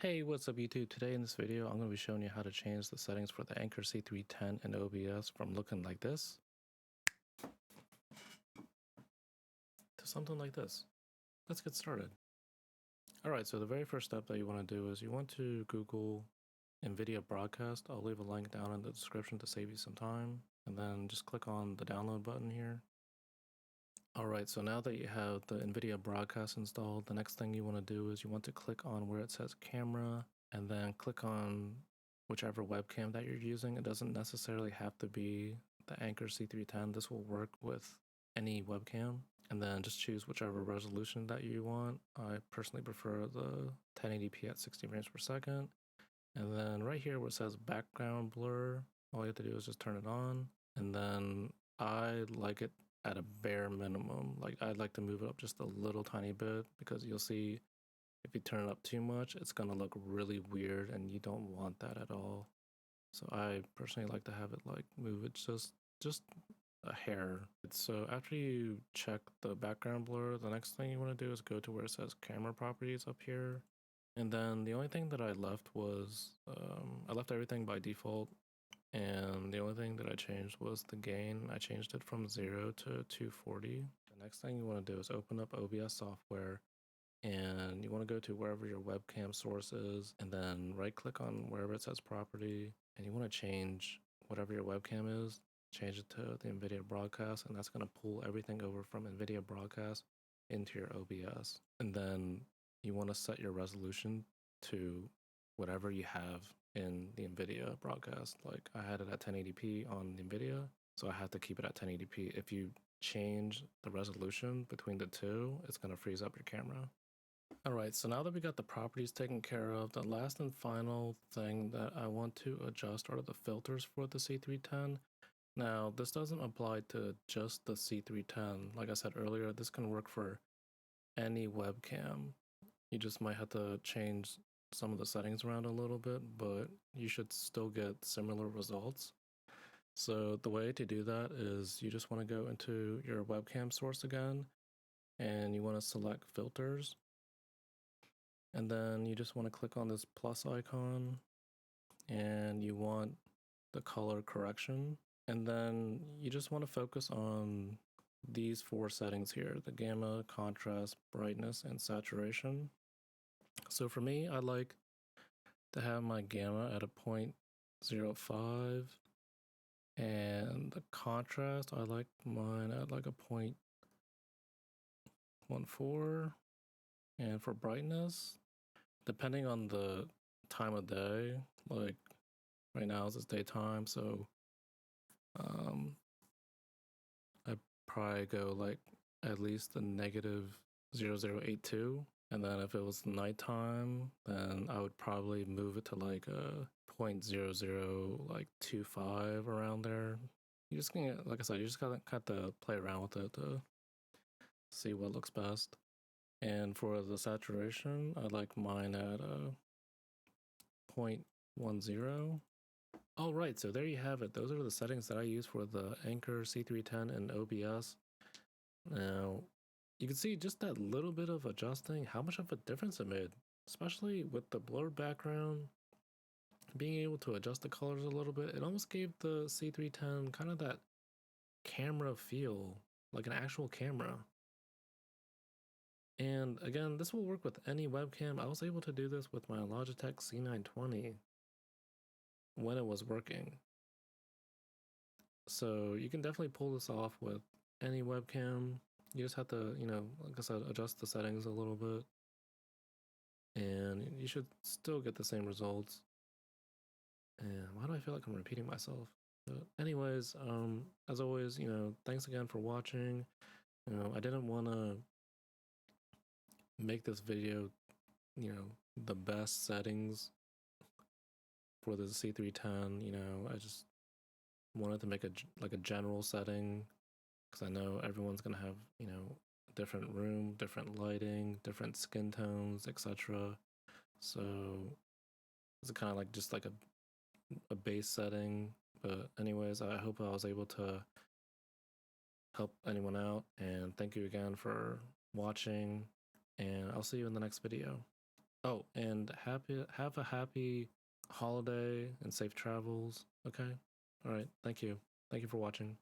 Hey, what's up YouTube? Today in this video, I'm going to be showing you how to change the settings for the Anker C310 in OBS from looking like this to something like this. Let's get started. Alright, so the very first step that you want to do is you want to Google Nvidia Broadcast. I'll leave a link down in the description to save you some time. And then just click on the download button here. Alright, so now that you have the Nvidia Broadcast installed, the next thing you want to do is you want to click on where it says camera and then click on whichever webcam that you're using. It doesn't necessarily have to be the Anker C310. This will work with any webcam. And then just choose whichever resolution that you want. I personally prefer the 1080p at 60 frames per second. And then right here where it says background blur, all you have to do is just turn it on. And then I like it at a bare minimum. Like I'd like to move it up just a little tiny bit because you'll see if you turn it up too much, it's gonna look really weird and you don't want that at all. So I personally like to have it like move it just a hair. So after you check the background blur, the next thing you want to do is go to where it says camera properties up here. And then the only thing that I left was, I left everything by default. And the only thing that I changed was the gain. I changed it from 0 to 240. The next thing you want to do is open up OBS software and you want to go to wherever your webcam source is and then right click on wherever it says property and you want to change whatever your webcam is, change it to the Nvidia Broadcast, and that's going to pull everything over from Nvidia Broadcast into your OBS. And then you want to set your resolution to whatever you have in the Nvidia Broadcast. Like I had it at 1080p on the Nvidia, so I have to keep it at 1080p. If you change the resolution between the two, it's going to freeze up your camera. Alright, so now that we got the properties taken care of, the last and final thing that I want to adjust are the filters for the C310. Now, this doesn't apply to just the C310. Like I said earlier, this can work for any webcam. You just might have to change some of the settings around a little bit, but you should still get similar results. So the way to do that is you just want to go into your webcam source again, and you want to select filters. And then you just want to click on this plus icon and you want the color correction. And then you just want to focus on these four settings here: the gamma, contrast, brightness, and saturation. So for me, I like to have my gamma at a 0.05, and the contrast, I like mine at like a 0.14. And for brightness, depending on the time of day, like right now it's daytime, so I probably go like at least a negative 0082. And then if it was nighttime, then I would probably move it to like a 0.00 like 25 around there. You just can, like I said, you just gotta have to play around with it to see what looks best. And for the saturation, I like mine at a 0.10. All right, so there you have it. Those are the settings that I use for the Anker C310 and OBS. Now, you can see just that little bit of adjusting, how much of a difference it made, especially with the blurred background. Being able to adjust the colors a little bit, it almost gave the C310 kind of that camera feel, like an actual camera. And again, this will work with any webcam. I was able to do this with my Logitech C920 when it was working. So you can definitely pull this off with any webcam. You just have to, like I said, adjust the settings a little bit. And you should still get the same results. And why do I feel like I'm repeating myself? But anyways, as always, thanks again for watching. I didn't want to make this video, the best settings for the C310. I just wanted to make a general setting because I know everyone's gonna have a different room, different lighting, different skin tones, etc. So it's kind of like just like a base setting. But anyways, I hope I was able to help anyone out, and thank you again for watching, and I'll see you in the next video. Oh, and have a happy holiday and safe travels. Okay. All right. Thank you. Thank you for watching.